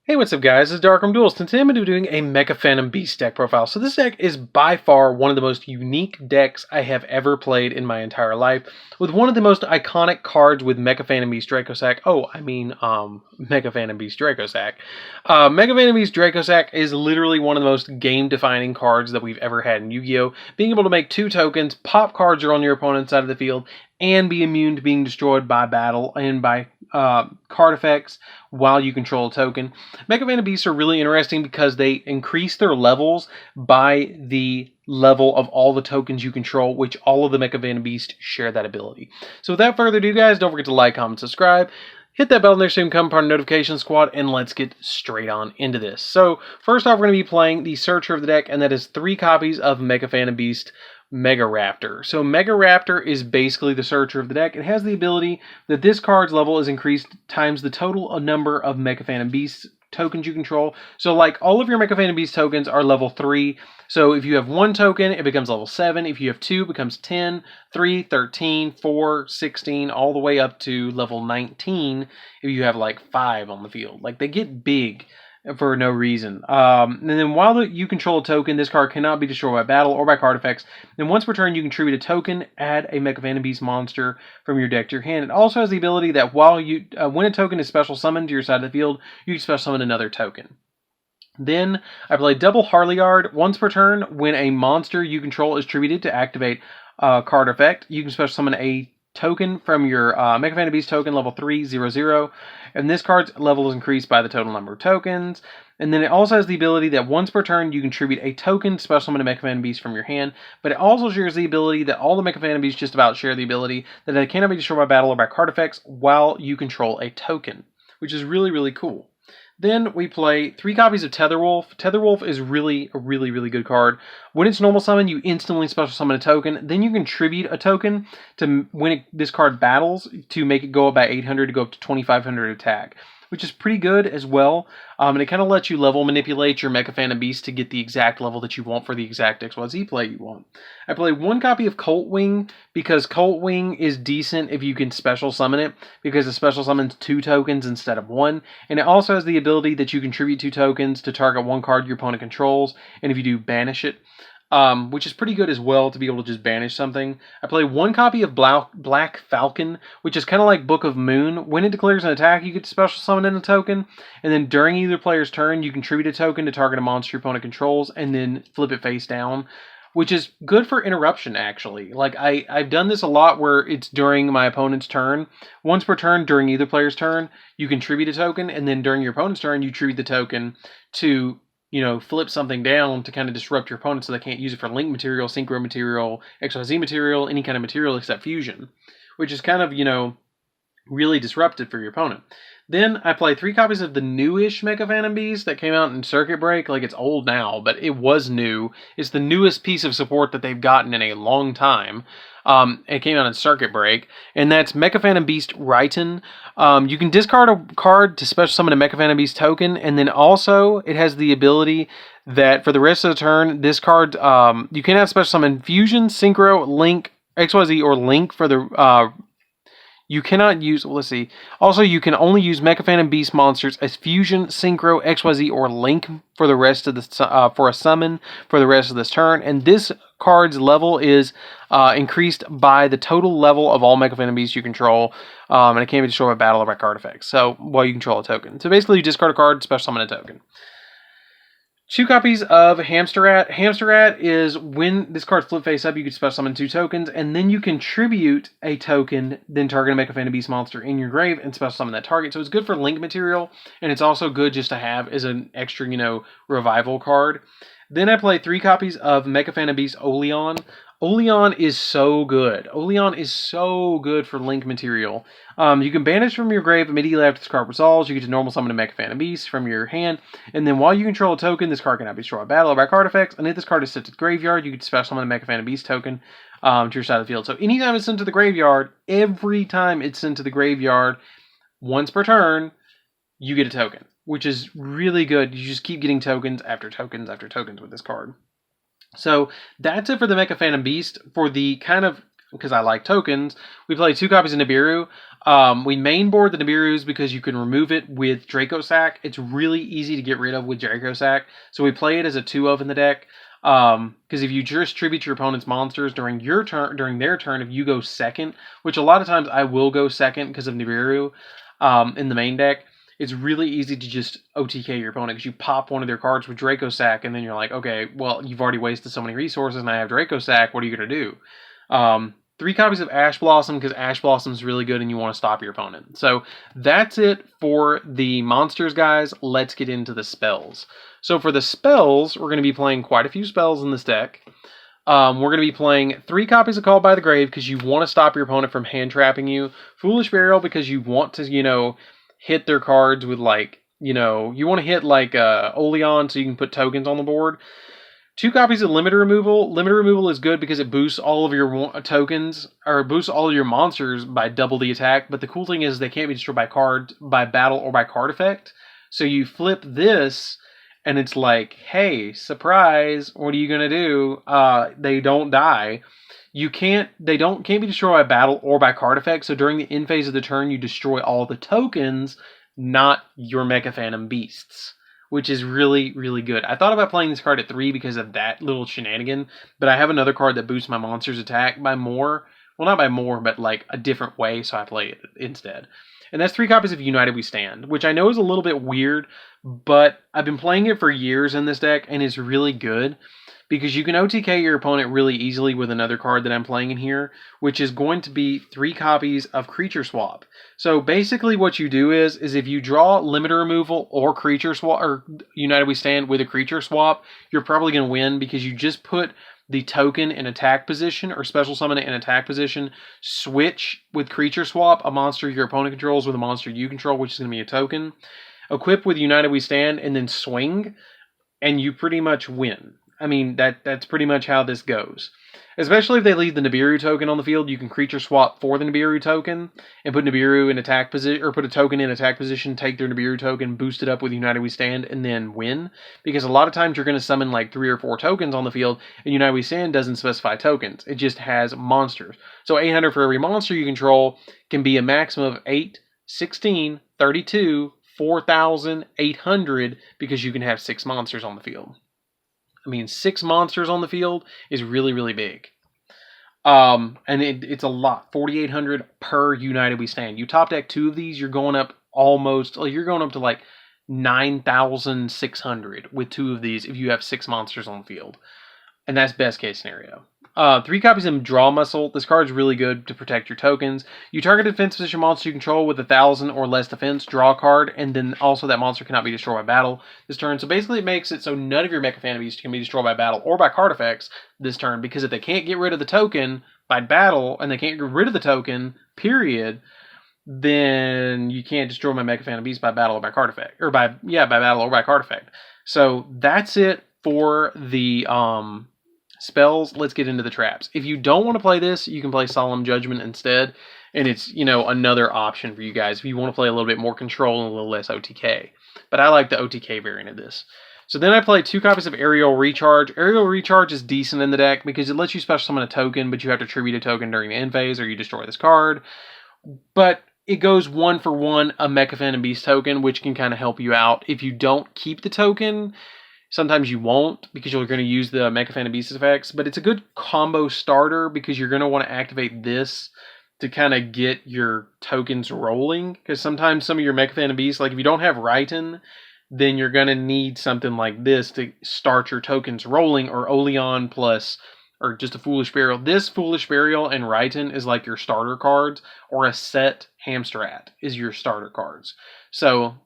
Hey, what's up guys, it's DarkArmedDuelist, and today I'm going to be doing a Mecha Phantom Beast deck profile. So this deck is by far one of the most unique decks I have ever played in my entire life, with one of the most iconic cards with Mecha Phantom Beast Dracosack. Mecha Phantom Beast Dracosack. Mecha Phantom Beast Dracosack is literally one of the most game-defining cards that we've ever had in Yu-Gi-Oh! Being able to make 2 tokens, pop cards are on your opponent's side of the field, and be immune to being destroyed by battle and by card effects while you control a token. Mecha Phantom Beasts are really interesting because they increase their levels by the level of all the tokens you control, which all of the Mecha Phantom Beasts share that ability. So without further ado, guys, don't forget to like, comment, subscribe. Hit that bell next so you can become part of the notification squad, and let's get straight on into this. So first off, we're going to be playing the Searcher of the deck, and that is 3 copies of Mecha Phantom Beast Mega Raptor. So Mega Raptor is basically the Searcher of the deck. It has the ability that this card's level is increased times the total number of Mecha Phantom Beasts tokens you control. So like all of your Mecha Phantom Beast tokens are level 3. So if you have 1 token, it becomes level 7. If you have 2, it becomes 10, 3, 13, 4, 16, all the way up to level 19 if you have like 5 on the field. Like they get big for no reason. And then while you control a token, this card cannot be destroyed by battle or by card effects. Then once per turn, you contribute a token, add a Mecha Phantom Beast monster from your deck to your hand. It also has the ability that while when a token is special summoned to your side of the field, you can special summon another token. Then I play double Harleyard. Once per turn, when a monster you control is tributed to activate a card effect, you can special summon a token from your Mecha Phantom Beast token level 300, and this card's level is increased by the total number of tokens. And then it also has the ability that once per turn you contribute a token to special summon a Mecha Phantom Beast from your hand, but it also shares the ability that all the Mecha Phantom Beasts just about share the ability that it cannot be destroyed by battle or by card effects while you control a token, which is really, really cool. Then we play 3 copies of Tetherwolf. Tetherwolf is really a really good card. When it's normal summon, you instantly special summon a token. Then you contribute a token to when this card battles to make it go up by 800 to go up to 2500 attack, which is pretty good as well. And it kind of lets you level manipulate your Mecha Phantom Beast to get the exact level that you want for the exact XYZ play you want. I play 1 copy of Colt Wing because Colt Wing is decent if you can special summon it, because it special summons 2 tokens instead of 1. And it also has the ability that you contribute 2 tokens to target 1 card your opponent controls, and if you do, banish it. Which is pretty good as well to be able to just banish something. I play 1 copy of Black Falcon, which is kind of like Book of Moon. When it declares an attack, you get to special summon in a token, and then during either player's turn, you contribute a token to target a monster your opponent controls, and then flip it face down, which is good for interruption, actually. Like, I've done this a lot where it's during my opponent's turn. Once per turn, during either player's turn, you contribute a token, and then during your opponent's turn, you tribute the token to flip something down to kind of disrupt your opponent so they can't use it for link material, synchro material, XYZ material, any kind of material except fusion, which is kind of, really disruptive for your opponent. Then I play 3 copies of the newish Mecha Phantom Beast that came out in Circuit Break. Like, it's old now, but it was new. It's the newest piece of support that they've gotten in a long time. It came out in Circuit Break, and that's Mecha Phantom Beast Raiton. You can discard a card to special summon a Mecha Phantom Beast token, and then also it has the ability that for the rest of the turn, this card, you cannot special summon Fusion, Synchro, Link, XYZ, or Link for the... You cannot use, let's see. Also, you can only use Mecha Phantom Beast monsters as Fusion, Synchro, XYZ, or Link for the rest of the for a summon for the rest of this turn. And this card's level is increased by the total level of all Mecha Phantom Beasts you control, and it can't be destroyed by battle or by card effects. So while you control a token, so basically you discard a card, special summon a token. 2 copies of Hamster Rat. Hamster Rat is when this card's flip face up, you can special summon 2 tokens, and then you contribute a token, then target a Mecha Phantom Beast monster in your grave and special summon that target. So it's good for link material, and it's also good just to have as an extra, revival card. Then I play 3 copies of Mecha Phantom Beast Oleon. Oleon is so good. Oleon is so good for link material. You can banish from your grave immediately after this card resolves. You get to normal summon a Mecha Phantom Beast from your hand. And then while you control a token, this card cannot be destroyed by battle or by card effects. And if this card is sent to the graveyard, you get to special summon a Mecha Phantom Beast token to your side of the field. So anytime it's sent to the graveyard, every time it's sent to the graveyard, once per turn, you get a token, which is really good. You just keep getting tokens after tokens after tokens with this card. So that's it for the Mecha Phantom Beast. For the kind of because I like tokens, we play 2 copies of Nibiru. We main board the Nibirus because you can remove it with Draco Sack. It's really easy to get rid of with Draco Sack. So we play it as a 2 of in the deck. Because if you just tribute your opponent's monsters during their turn, if you go second, which a lot of times I will go second because of Nibiru in the main deck, it's really easy to just OTK your opponent because you pop one of their cards with Draco Sack, and then you're like, okay, well, you've already wasted so many resources, and I have Draco Sack. What are you going to do? 3 copies of Ash Blossom because Ash Blossom is really good and you want to stop your opponent. So that's it for the monsters, guys. Let's get into the spells. So for the spells, we're going to be playing quite a few spells in this deck. We're going to be playing 3 copies of Called by the Grave because you want to stop your opponent from hand trapping you. Foolish Burial because you want to, hit their cards with you want to hit Oleon so you can put tokens on the board. 2 copies of Limiter Removal. Limiter Removal is good because it boosts all of your tokens, or boosts all of your monsters by double the attack, but the cool thing is they can't be destroyed by battle, or by card effect. So you flip this, and it's like, hey, surprise, what are you going to do? They don't die. They can't be destroyed by battle or by card effect, so during the end phase of the turn, you destroy all the tokens, not your Mecha Phantom Beasts, which is really, really good. I thought about playing this card at 3 because of that little shenanigan, but I have another card that boosts my monster's attack by more. Well, not by more, but a different way, so I play it instead. And that's 3 copies of United We Stand, which I know is a little bit weird, but I've been playing it for years in this deck, and it's really good. Because you can OTK your opponent really easily with another card that I'm playing in here, which is going to be 3 copies of Creature Swap. So basically what you do is if you draw Limiter Removal or Creature Swap, or United We Stand with a Creature Swap, you're probably going to win because you just put the token in attack position, or special summon it in attack position, switch with Creature Swap a monster your opponent controls with a monster you control, which is going to be a token, equip with United We Stand, and then swing, and you pretty much win. I mean, that's pretty much how this goes. Especially if they leave the Nibiru token on the field, you can Creature Swap for the Nibiru token and put Nibiru in attack position, or put a token in attack position, take their Nibiru token, boost it up with United We Stand, and then win. Because a lot of times you're going to summon 3 or 4 tokens on the field, and United We Stand doesn't specify tokens. It just has monsters. So 800 for every monster you control can be a maximum of 8, 16, 32, 4,800 because you can have 6 monsters on the field. 6 monsters on the field is really, really big. And it's a lot. 4,800 per United We Stand. You top deck 2 of these, you're going up to 9,600 with 2 of these if you have 6 monsters on the field. And that's best case scenario. 3 copies of Draw Muscle. This card is really good to protect your tokens. You target a defense position monster you control with 1,000 or less defense, draw a card, and then also that monster cannot be destroyed by battle this turn. So basically it makes it so none of your Mecha Phantom Beasts can be destroyed by battle or by card effects this turn, because if they can't get rid of the token by battle, and they can't get rid of the token, period, then you can't destroy my Mecha Phantom Beast by battle or by card effect. Or by battle or by card effect. So that's it for the spells. Let's get into the traps. If you don't want to play this, you can play Solemn Judgment instead, and it's another option for you guys if you want to play a little bit more control and a little less OTK. But I like the OTK variant of this. So then I play 2 copies of Aerial Recharge. Aerial Recharge is decent in the deck because it lets you special summon a token, but you have to tribute a token during the end phase or you destroy this card. But it goes 1 for 1 a Mecha Phantom Beast token, which can kind of help you out. If you don't keep the token, sometimes you won't because you're going to use the Mecha Phantom Beast effects, but it's a good combo starter because you're going to want to activate this to kind of get your tokens rolling, because sometimes some of your Mecha Phantom Beasts, if you don't have Raiton, then you're going to need something like this to start your tokens rolling, or Oleon plus, or just a Foolish Burial. This Foolish Burial and Raiton is like your starter cards, or a Set Hamstrat is your starter cards. So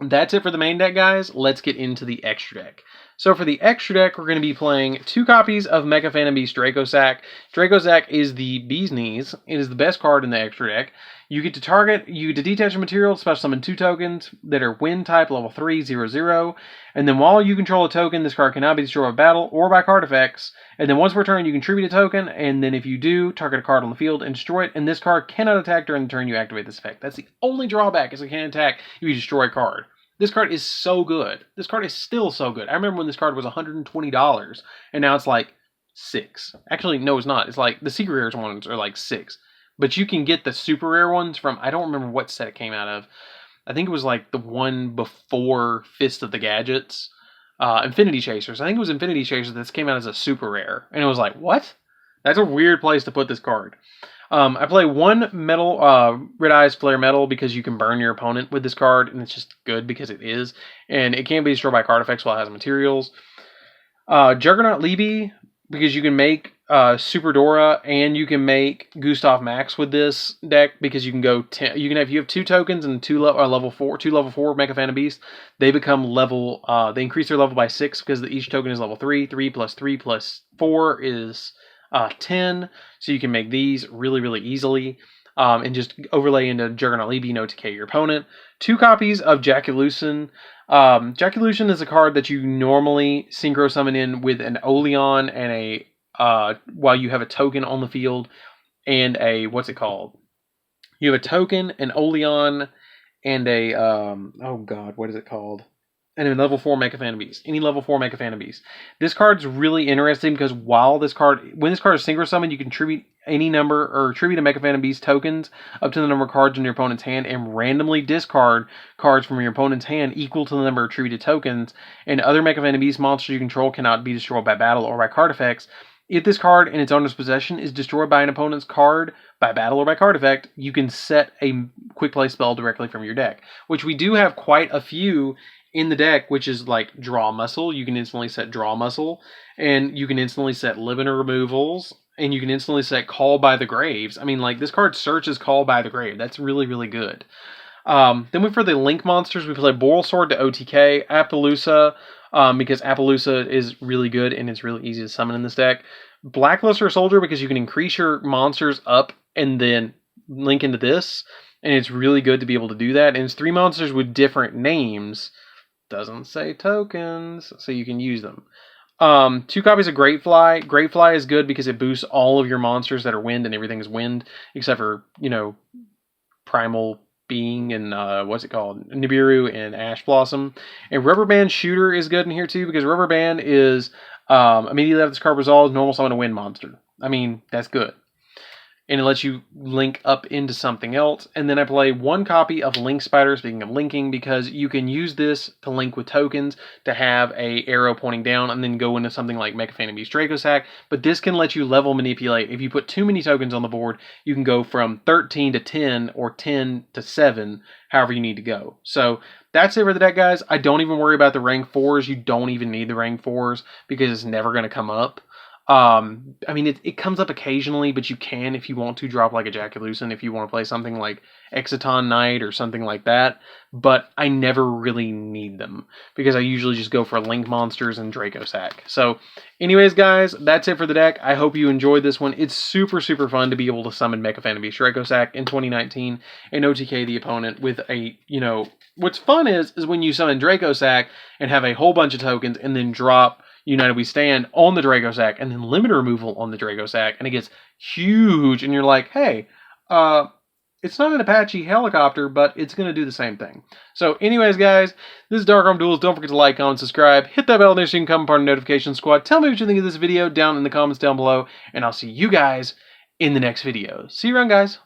that's it for the main deck, guys. Let's get into the extra deck. So for the extra deck, we're going to be playing 2 copies of Mecha Phantom Beast Draco Sack. Draco Sack is the bee's knees. It is the best card in the extra deck. You get to detach a material, special summon 2 tokens that are wind type, level 3, 0/0. And then while you control a token, this card cannot be destroyed by battle or by card effects. And then once per turn, you contribute a token, and then if you do, target a card on the field and destroy it. And this card cannot attack during the turn you activate this effect. That's the only drawback, is it can't attack if you destroy a card. This card is so good. This card is still so good. I remember when this card was $120, and now it's like 6. Actually, no, it's not. It's like the secret rares ones are like 6. But you can get the super rare ones from, I don't remember what set it came out of. I think it was like the one before Fist of the Gadgets. Infinity Chasers. I think it was Infinity Chasers that came out as a super rare. And it was like, what? That's a weird place to put this card. I play 1 metal, Red Eyes Flare Metal because you can burn your opponent with this card, and it's just good because it is. And it can be destroyed by card effects while it has materials. Juggernaut Libby because you can make Super Dora and you can make Gustav Max with this deck because you can go 10. You can have, if you have 2 tokens and 2 level 4 Mecha Phantom Beast, they become level. They increase their level by 6 because each token is level 3. 3 plus 3 plus 4 is 10. So you can make these really, really easily. And just overlay into Juggernaut Libby, TK your opponent. 2 copies of Jaculution. Jaculution is a card that you normally synchro summon in with an Oleon and a while you have a token on the field and a, what's it called? You have a token, an Oleon, and a oh god, what is it called? And a level 4 Mecha Phantom Beast. Any level 4 Mecha Phantom Beast. This card's really interesting because when this card is synchro summoned, you can tribute any number or tribute a Mecha Phantom Beast tokens up to the number of cards in your opponent's hand and randomly discard cards from your opponent's hand equal to the number of tributed tokens. And other Mecha Phantom Beast monsters you control cannot be destroyed by battle or by card effects. If this card in its owner's possession is destroyed by an opponent's card by battle or by card effect, you can set a quick play spell directly from your deck, which we do have quite a few in the deck, which is like Draw Muscle. You can instantly set Draw Muscle, and you can instantly set Limiter Removals, and you can instantly set Call by the Graves. I mean, like, this card searches Call by the Grave. That's really, really good. Then for the Link monsters, we play Boral Sword to OTK, Appaloosa, because Appaloosa is really good and it's really easy to summon in this deck. Blackluster Soldier because you can increase your monsters up and then link into this, and it's really good to be able to do that. And it's 3 monsters with different names. Doesn't say tokens, so you can use them. 2 copies of Greatfly. Greatfly is good because it boosts all of your monsters that are wind, and everything is wind, except for, Primal Being and, what's it called? Nibiru and Ash Blossom. And Rubber Band Shooter is good in here too, because Rubber Band is, immediately after this card resolves, normal summon a wind monster. I mean, that's good. And it lets you link up into something else. And then I play 1 copy of Link Spider, speaking of linking, because you can use this to link with tokens to have a arrow pointing down and then go into something like Mecha Phantom Beast Draco Sack. But this can let you level manipulate. If you put too many tokens on the board, you can go from 13 to 10 or 10 to 7, however you need to go. So that's it for the deck, guys. I don't even worry about the rank 4s. You don't even need the rank 4s because it's never going to come up. I mean, it comes up occasionally, but you can, if you want to, drop like a Jaculution if you want to play something like Exciton Knight or something like that. But I never really need them because I usually just go for Link monsters and Draco Sack. So anyways, guys, that's it for the deck. I hope you enjoyed this one. It's super, super fun to be able to summon Mecha Phantom Beast Draco Sack in 2019 and OTK the opponent with a, what's fun is when you summon Draco Sack and have a whole bunch of tokens and then drop United We Stand on the Draco Sack and then limiter removal on the Draco Sack, and it gets huge, and you're like, hey, it's not an Apache helicopter, but it's going to do the same thing. So anyways, guys, this is DarkArmedDuelist. Don't forget to like, comment, subscribe, hit that bell next so you can become part of the notification squad. Tell me what you think of this video down in the comments down below, and I'll see you guys in the next video. See you around, guys.